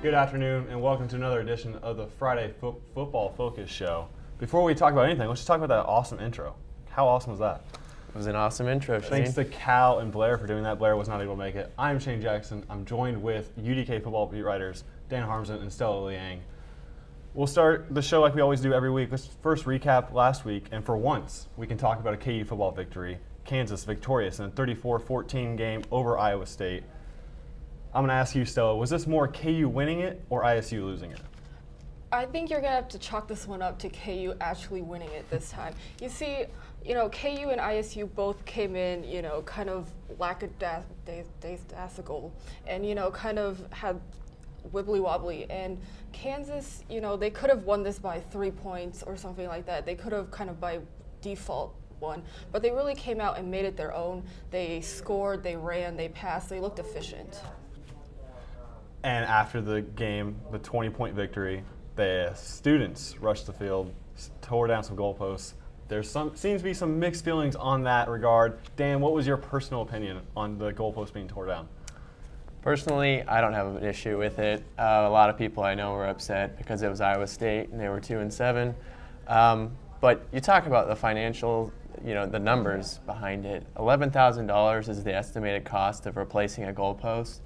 Good afternoon, and welcome to another edition of the Friday Football Focus Show. Before we talk about anything, let's just talk about that awesome intro. How awesome was that? It was an awesome intro, Shane. Thanks to Cal and Blair for doing that. Blair was not able to make it. I'm Shane Jackson. I'm joined with UDK football beat writers Dan Harmsen and Stella Liang. We'll start the show like we always do every week. Let's first recap last week, and for once, we can talk about a KU football victory. Kansas victorious in a 34-14 game over Iowa State. I'm going to ask you, Stella, was this more KU winning it or ISU losing it? I think you're going to have to chalk this one up to KU actually winning it this time. You see, KU and ISU both came in, kind of lackadaisical and, kind of had wibbly-wobbly. And Kansas, they could have won this by 3 points or something like that. They could have kind of by default won, but they really came out and made it their own. They scored, they ran, they passed, they looked efficient. And after the game, the 20-point victory, the students rushed the field, tore down some goalposts. There seems to be some mixed feelings on that regard. Dan, what was your personal opinion on the goalposts being torn down? Personally, I don't have an issue with it. A lot of people I know were upset because it was Iowa State and they were 2-7. But you talk about the financial, the numbers behind it. $11,000 is the estimated cost of replacing a goalpost.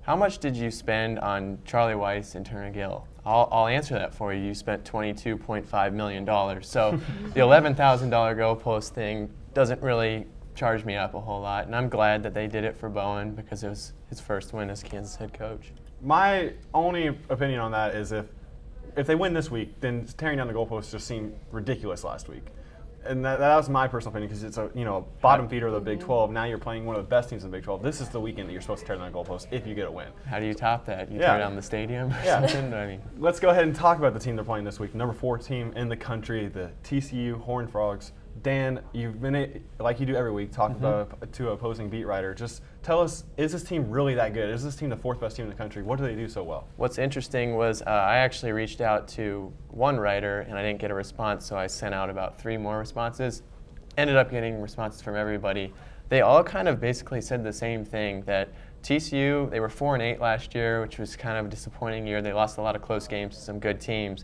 How much did you spend on Charlie Weiss and Turner Gill? I'll answer that for you. You spent $22.5 million. So the $11,000 goalpost thing doesn't really charge me up a whole lot. And I'm glad that they did it for Bowen because it was his first win as Kansas head coach. My only opinion on that is if they win this week, then tearing down the goalposts just seemed ridiculous last week. And that was my personal opinion because it's a bottom feeder of the Big 12. Now you're playing one of the best teams in the Big 12. This is the weekend that you're supposed to tear down the goalposts if you get a win. How do you top that? You tear down the stadium or something? I mean, let's go ahead and talk about the team they're playing this week. Number 4 team in the country, the TCU Horned Frogs. Dan, you've been, like you do every week, talking about to opposing beat writer. Just tell us, is this team really that good? Is this team the 4th best team in the country? What do they do so well? What's interesting was I actually reached out to one writer and I didn't get a response, so I sent out about 3 more responses. Ended up getting responses from everybody. They all kind of basically said the same thing, that TCU, they were 4-8 last year, which was kind of a disappointing year. They lost a lot of close games to some good teams.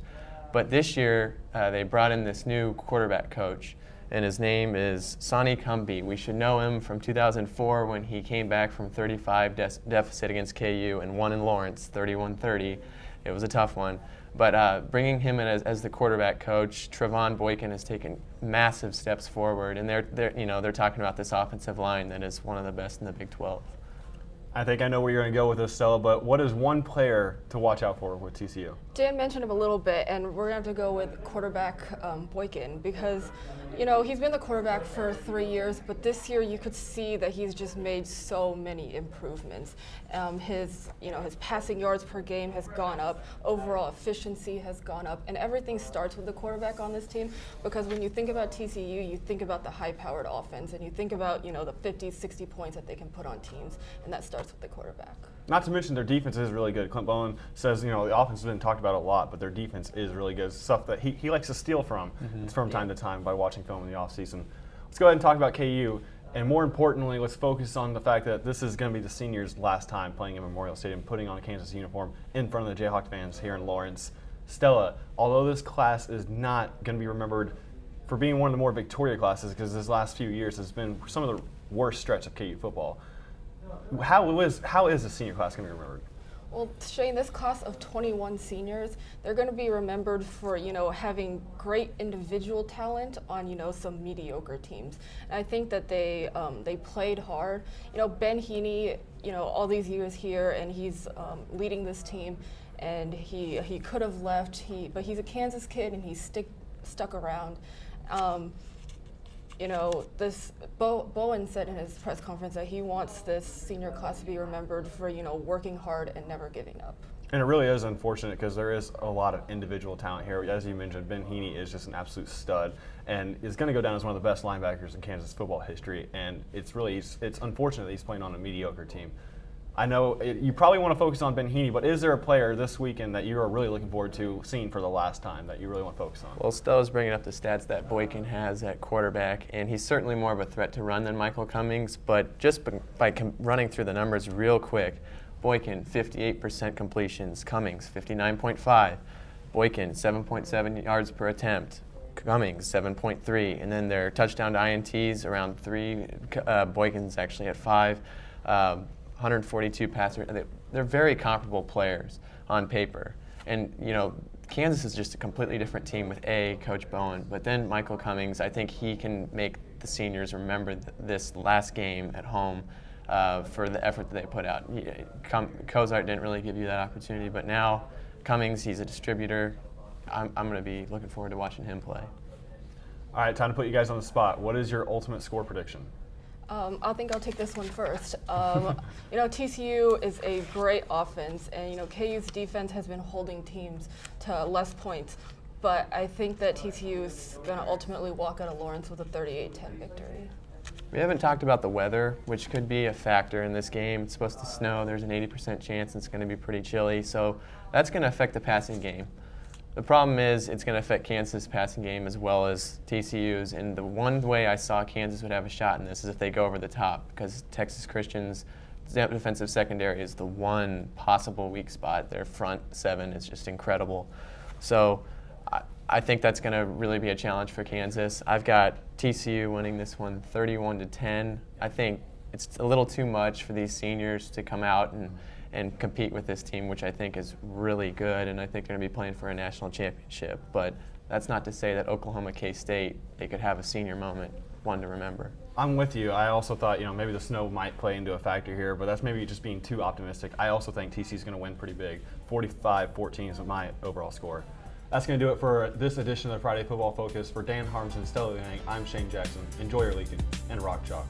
But this year, they brought in this new quarterback coach, and his name is Sonny Cumbie. We should know him from 2004 when he came back from 35 deficit against KU and won in Lawrence, 31-30. It was a tough one. But bringing him in as the quarterback coach, Trevon Boykin has taken massive steps forward, and they're talking about this offensive line that is one of the best in the Big 12. I think I know where you're going to go with this, Stella, but what is one player to watch out for with TCU? Dan mentioned him a little bit, and we're going to have to go with quarterback Boykin because, he's been the quarterback for 3 years, but this year you could see that he's just made so many improvements. His passing yards per game has gone up, overall efficiency has gone up, and everything starts with the quarterback on this team because when you think about TCU, you think about the high-powered offense, and you think about, the 50, 60 points that they can put on teams, and that starts with the quarterback. Not to mention their defense is really good. Clint Bowen says, the offense has been talked about a lot, but their defense is really good. Stuff that he likes to steal from time to time by watching film in the offseason. Let's go ahead and talk about KU. And more importantly, let's focus on the fact that this is going to be the seniors' last time playing in Memorial Stadium, putting on a Kansas uniform in front of the Jayhawk fans here in Lawrence. Stella, although this class is not going to be remembered for being one of the more Victoria classes, because this last few years has been some of the worst stretch of KU football, how is the senior class going to be remembered? Well, Shane, this class of 21 seniors, they're going to be remembered for, having great individual talent on, some mediocre teams. And I think that they played hard. Ben Heaney, all these years here, and he's leading this team, and he could have left, but he's a Kansas kid, and he's stuck around. Bowen said in his press conference that he wants this senior class to be remembered for, working hard and never giving up. And it really is unfortunate because there is a lot of individual talent here. As you mentioned, Ben Heaney is just an absolute stud and is going to go down as one of the best linebackers in Kansas football history. And it's unfortunate that he's playing on a mediocre team. I know you probably want to focus on Ben Heaney, but is there a player this weekend that you are really looking forward to seeing for the last time that you really want to focus on? Well, Stella's bringing up the stats that Boykin has at quarterback, and he's certainly more of a threat to run than Michael Cummings, but just by running through the numbers real quick, Boykin, 58% completions. Cummings, 59.5. Boykin, 7.7 yards per attempt. Cummings, 7.3. And then their touchdown to INTs, around 3. Boykin's actually at 5. 142 passer. They're very comparable players on paper. And, you know, Kansas is just a completely different team with Coach Bowen. But then Michael Cummings, I think he can make the seniors remember this last game at home for the effort that they put out. Cozart didn't really give you that opportunity, but now Cummings, he's a distributor. I'm going to be looking forward to watching him play. All right, time to put you guys on the spot. What is your ultimate score prediction? I think I'll take this one first. You know, TCU is a great offense, and you know, KU's defense has been holding teams to less points. But I think that TCU is going to ultimately walk out of Lawrence with a 38-10 victory. We haven't talked about the weather, which could be a factor in this game. It's supposed to snow. There's an 80% chance it's going to be pretty chilly. So that's going to affect the passing game. The problem is it's going to affect Kansas' passing game as well as TCU's. And the one way I saw Kansas would have a shot in this is if they go over the top, because Texas Christian's defensive secondary is the one possible weak spot. Their front seven is just incredible. So I think that's going to really be a challenge for Kansas. I've got TCU winning this one 31-10. I think it's a little too much for these seniors to come out and compete with this team, which I think is really good, and I think they're going to be playing for a national championship. But that's not to say that Oklahoma K-State, they could have a senior moment, one to remember. I'm with you. I also thought, you know, maybe the snow might play into a factor here, but that's maybe just being too optimistic. I also think TCU's going to win pretty big. 45-14 is my overall score. That's going to do it for this edition of Friday Football Focus. For Dan Harms and Stella Yang, I'm Shane Jackson. Enjoy your weekend and rock chalk.